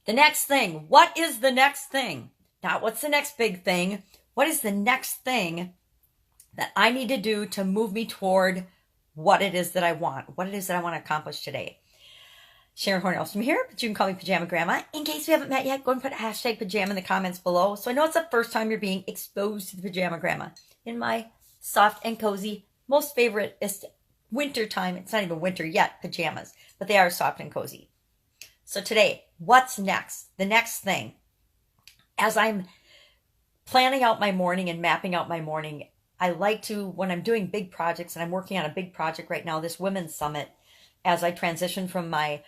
The next thing. What is the next thing? Not what's the next big thing. What is the next thing that I need to do to move me toward what it is that I want, what it is that I want to accomplish today? Sharon Horn-Elstrom here, but you can call me Pajama Grandma. In case we haven't met yet, go and put hashtag pajama in the comments below. So I know it's the first time you're being exposed to the Pajama Grandma in my soft and cozy, most favorite winter time. It's not even winter yet, pajamas, but they are soft and cozy. So today, what's next? The next thing. As I'm planning out my morning and mapping out my morning, I like to, when I'm doing big projects, and I'm working on a big project right now, this Women's Summit, as I transition from my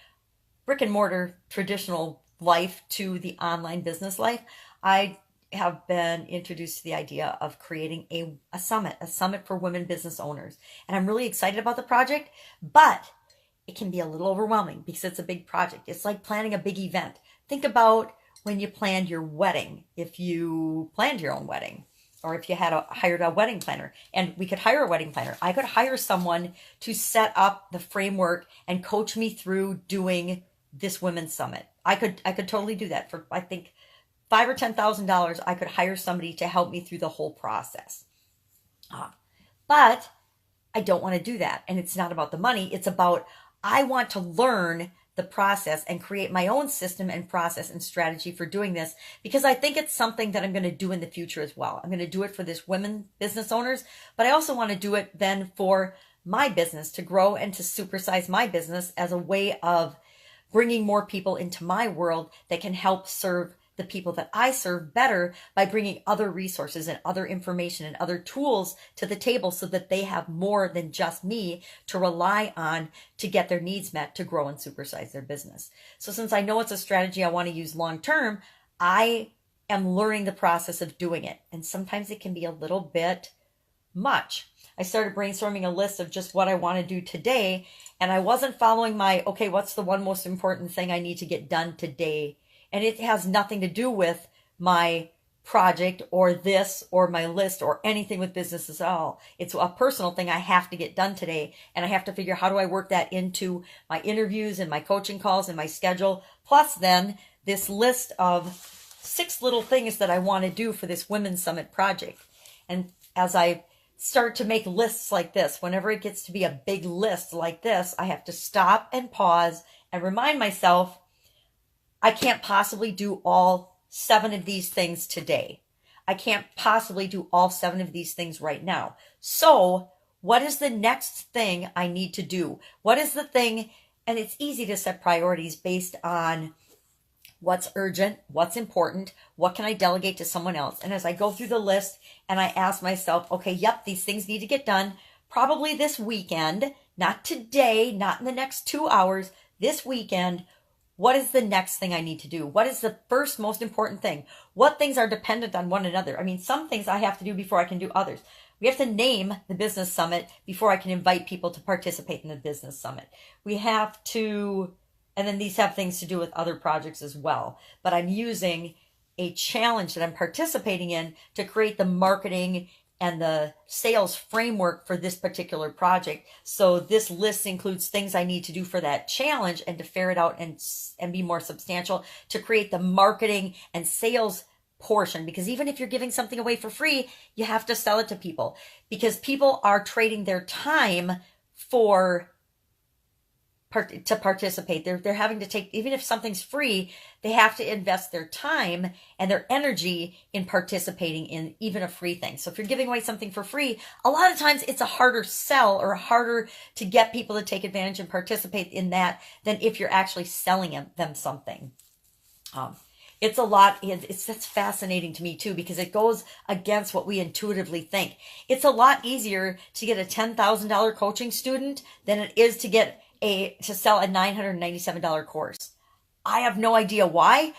brick and mortar traditional life to the online business life, I have been introduced to the idea of creating a summit for women business owners. And I'm really excited about the project, but it can be a little overwhelming because it's a big project. It's like planning a big event. Think about when you planned your wedding, if you planned your own wedding, or if you had hired a wedding planner. And we could hire a wedding planner. I could hire someone to set up the framework and coach me through doing this Women's Summit. I could totally do that for, I think, $5,000 or $10,000. I could hire somebody to help me through the whole process. But I don't want to do that. And it's not about the money. It's about, I want to learn the process and create my own system and process and strategy for doing this, because I think it's something that I'm going to do in the future as well. I'm going to do it for this women business owners, but I also want to do it then for my business to grow and to supersize my business as a way of bringing more people into my world that can help serve the people that I serve better by bringing other resources and other information and other tools to the table so that they have more than just me to rely on to get their needs met, to grow and supersize their business. So since I know it's a strategy I want to use long term, I am learning the process of doing it. And sometimes it can be a little bit much. I started brainstorming a list of just what I want to do today, and I wasn't following my, okay, what's the one most important thing I need to get done today? And it has nothing to do with my project or this or my list or anything with business at all. It's a personal thing I have to get done today, and I have to figure how do I work that into my interviews and my coaching calls and my schedule, plus then this list of 6 little things that I want to do for this Women's Summit project. And as I start to make lists like this, whenever it gets to be a big list like this, I have to stop and pause and remind myself, I can't possibly do all 7 of these things today. I can't possibly do all 7 of these things right now. So what is the next thing I need to do? What is the thing? And it's easy to set priorities based on what's urgent, what's important, what can I delegate to someone else? And as I go through the list and I ask myself, okay, yep, these things need to get done probably this weekend, not today, not in the next 2 hours, this weekend. What is the next thing I need to do? What is the first most important thing? What things are dependent on one another? I mean, some things I have to do before I can do others. We have to name the business summit before I can invite people to participate in the business summit. We have to, and then these have things to do with other projects as well. But I'm using a challenge that I'm participating in to create the marketing and the sales framework for this particular project. So this list includes things I need to do for that challenge and to ferret out and be more substantial, to create the marketing and sales portion. Because even if you're giving something away for free, you have to sell it to people, because people are trading their time to participate. They're having to take, even if something's free, they have to invest their time and their energy in participating in even a free thing. So if you're giving away something for free, a lot of times it's a harder sell or harder to get people to take advantage and participate in that than if you're actually selling them something. It's a lot. That's fascinating to me too, because it goes against what we intuitively think. It's a lot easier to get a $10,000 coaching student than it is to sell a $997 course. I have no idea why.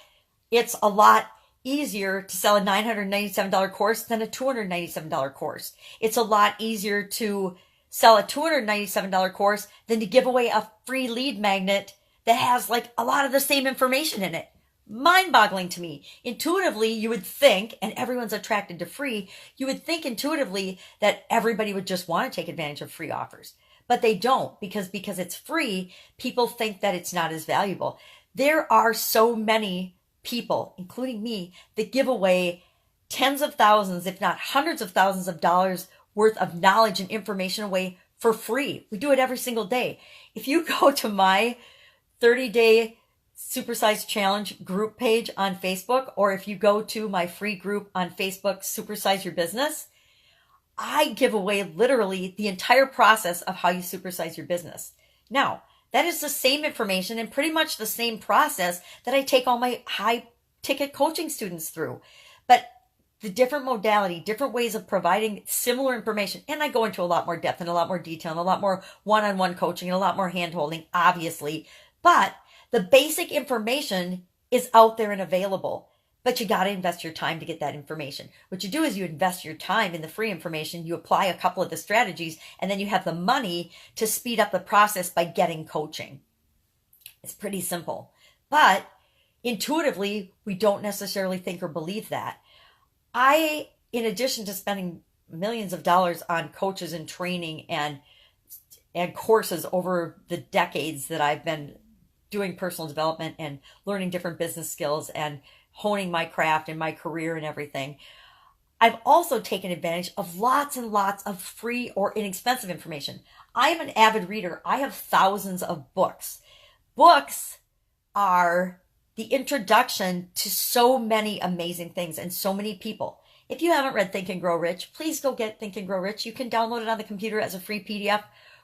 It's a lot easier to sell a $997 course than a $297 course. It's a lot easier to sell a $297 course than to give away a free lead magnet that has like a lot of the same information in it. Mind-boggling to me. Intuitively, you would think, and everyone's attracted to free, you would think intuitively that everybody would just want to take advantage of free offers. But they don't, because it's free, people think that it's not as valuable. There are so many people, including me, that give away tens of thousands, if not hundreds of thousands of dollars worth of knowledge and information away for free. We do it every single day. If you go to my 30-day Supersize Challenge group page on Facebook, or if you go to my free group on Facebook, Supersize Your Business, I give away literally the entire process of how you supersize your business. Now, that is the same information and pretty much the same process that I take all my high ticket coaching students through. But the different modality, different ways of providing similar information. And I go into a lot more depth and a lot more detail and a lot more one-on-one coaching and a lot more hand-holding, obviously. But the basic information is out there and available. But you got to invest your time to get that information. What you do is you invest your time in the free information, you apply a couple of the strategies, and then you have the money to speed up the process by getting coaching. It's pretty simple. But intuitively, we don't necessarily think or believe that. In addition to spending millions of dollars on coaches and training and courses over the decades that I've been doing personal development and learning different business skills and honing my craft and my career and everything, I've also taken advantage of lots and lots of free or inexpensive information. I am an avid reader. I have thousands of books. Books are the introduction to so many amazing things and so many people. If you haven't read Think and Grow Rich, please go get Think and Grow Rich. You can download it on the computer as a free PDF.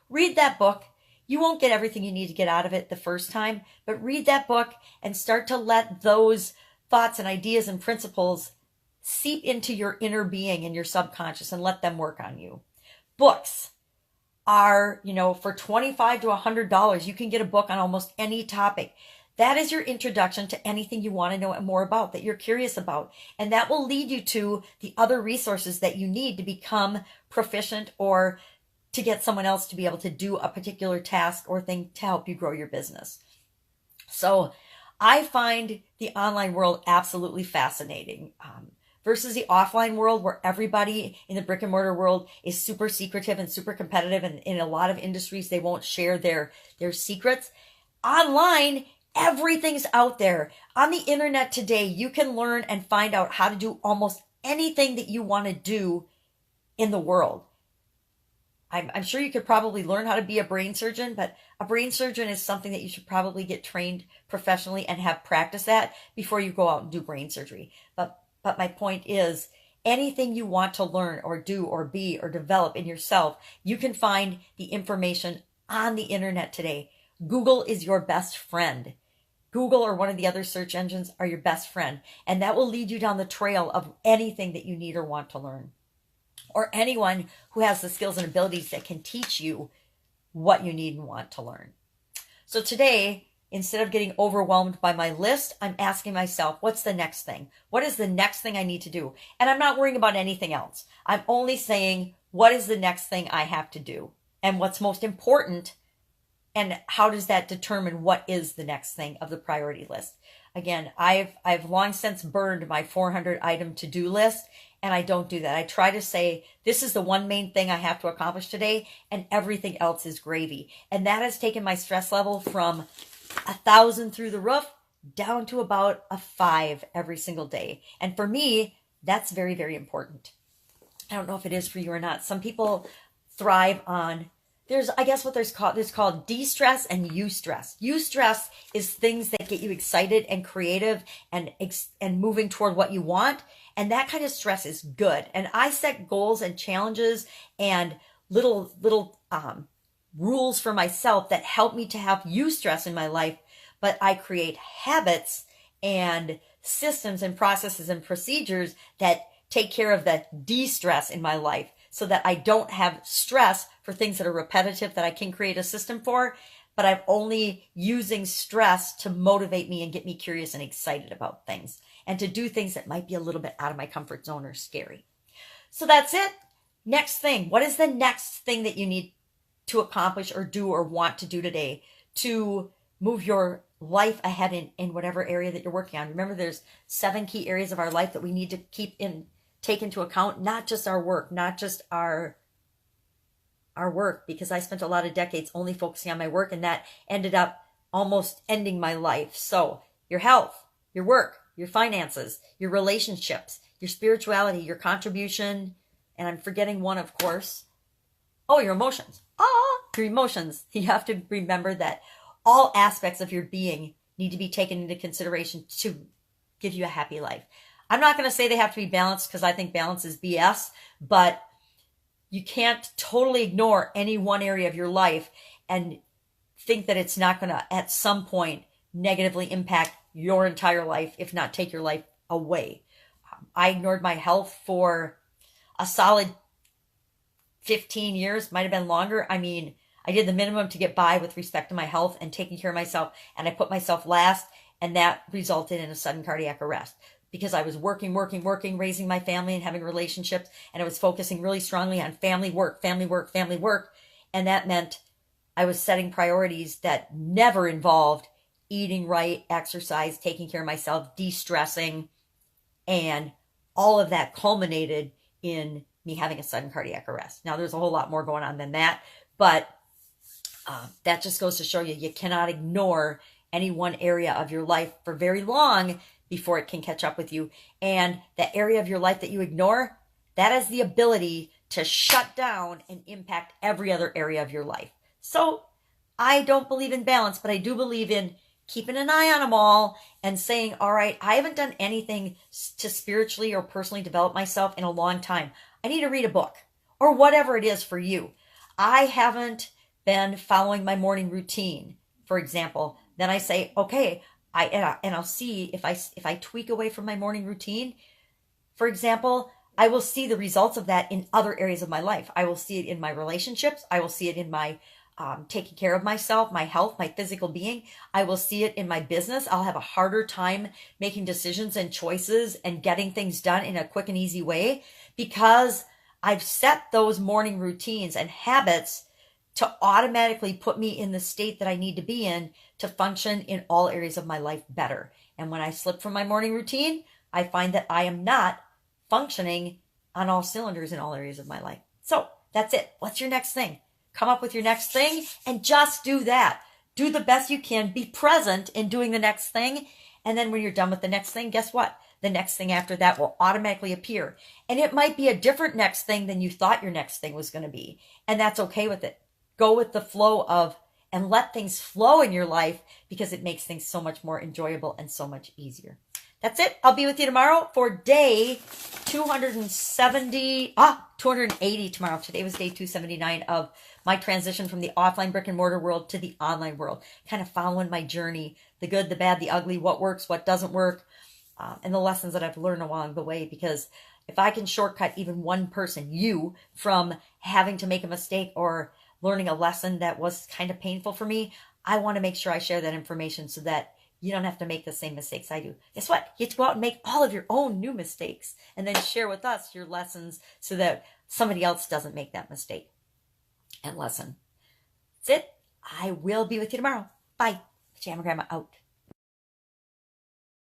Read that book. You won't get everything you need to get out of it the first time, but read that book and start to let those thoughts and ideas and principles seep into your inner being and your subconscious and let them work on you. Books are, for $25 to $100, you can get a book on almost any topic. That is your introduction to anything you want to know more about, that you're curious about. And that will lead you to the other resources that you need to become proficient or to get someone else to be able to do a particular task or thing to help you grow your business. So I find the online world absolutely fascinating versus the offline world where everybody in the brick and mortar world is super secretive and super competitive. And in a lot of industries, they won't share their secrets. Online, everything's out there. On the internet today, you can learn and find out how to do almost anything that you want to do in the world. I'm sure you could probably learn how to be a brain surgeon, but a brain surgeon is something that you should probably get trained professionally and have practice at before you go out and do brain surgery. But my point is, anything you want to learn or do or be or develop in yourself, you can find the information on the internet today. Google is your best friend. Google or one of the other search engines are your best friend, and that will lead you down the trail of anything that you need or want to learn, or anyone who has the skills and abilities that can teach you what you need and want to learn. So today, instead of getting overwhelmed by my list, I'm asking myself, what's the next thing? What is the next thing I need to do? And I'm not worrying about anything else. I'm only saying, what is the next thing I have to do? And what's most important? And how does that determine what is the next thing of the priority list? Again, I've long since burned my 400 item to-do list, and I don't do that. I try to say, this is the one main thing I have to accomplish today, and everything else is gravy. And that has taken my stress level from 1,000 through the roof down to about a 5 every single day. And for me, that's very, very important. I don't know if it is for you or not. Some people thrive on, there's called de-stress and eustress. Eustress is things that get you excited and creative and moving toward what you want. And that kind of stress is good. And I set goals and challenges and little rules for myself that help me to have eustress in my life. But I create habits and systems and processes and procedures that take care of the de-stress in my life, so that I don't have stress for things that are repetitive that I can create a system for, but I'm only using stress to motivate me and get me curious and excited about things and to do things that might be a little bit out of my comfort zone or scary. So that's it. Next thing. What is the next thing that you need to accomplish or do or want to do today to move your life ahead in whatever area that you're working on? Remember, there's 7 key areas of our life that we need to take into account, not just our work, not just our work, because I spent a lot of decades only focusing on my work, and that ended up almost ending my life. So your health, your work, your finances, your relationships, your spirituality, your contribution, and I'm forgetting one, of course. Oh, your emotions. Your emotions. You have to remember that all aspects of your being need to be taken into consideration to give you a happy life. I'm not going to say they have to be balanced because I think balance is BS, but you can't totally ignore any one area of your life and think that it's not going to, at some point, negatively impact your entire life, if not take your life away. I ignored my health for a solid 15 years, might have been longer. I mean, I did the minimum to get by with respect to my health and taking care of myself, and I put myself last, and that resulted in a sudden cardiac arrest because I was working, raising my family and having relationships, and I was focusing really strongly on family work, and that meant I was setting priorities that never involved eating right, exercise, taking care of myself, de-stressing, and all of that culminated in me having a sudden cardiac arrest. Now, there's a whole lot more going on than that, but that just goes to show you, you cannot ignore any one area of your life for very long before it can catch up with you. And that area of your life that you ignore, that has the ability to shut down and impact every other area of your life. So I don't believe in balance, but I do believe in keeping an eye on them all and saying, all right, I haven't done anything to spiritually or personally develop myself in a long time. I need to read a book or whatever it is for you. I haven't been following my morning routine, for example. Then I say, okay, I'll see if I tweak away from my morning routine, for example, I will see the results of that in other areas of my life. I will see it in my relationships. I will see it in my taking care of myself, my health, my physical being. I will see it in my business. I'll have a harder time making decisions and choices and getting things done in a quick and easy way because I've set those morning routines and habits to automatically put me in the state that I need to be in to function in all areas of my life better. And when I slip from my morning routine, I find that I am not functioning on all cylinders in all areas of my life. So that's it. What's your next thing? Come up with your next thing and just do that. Do the best you can. Be present in doing the next thing. And then when you're done with the next thing, guess what? The next thing after that will automatically appear. And it might be a different next thing than you thought your next thing was going to be. And that's okay with it. Go with the flow of and let things flow in your life because it makes things so much more enjoyable and so much easier. That's it. I'll be with you tomorrow for day 280 tomorrow. Today was day 279 of my transition from the offline brick and mortar world to the online world. Kind of following my journey, the good, the bad, the ugly, what works, what doesn't work, and the lessons that I've learned along the way. Because if I can shortcut even one person, you, from having to make a mistake or learning a lesson that was kind of painful for me, I want to make sure I share that information so that you don't have to make the same mistakes I do. Guess what? You get to go out and make all of your own new mistakes and then share with us your lessons so that somebody else doesn't make that mistake and lesson. That's it. I will be with you tomorrow. Bye. Pajama Grandma out.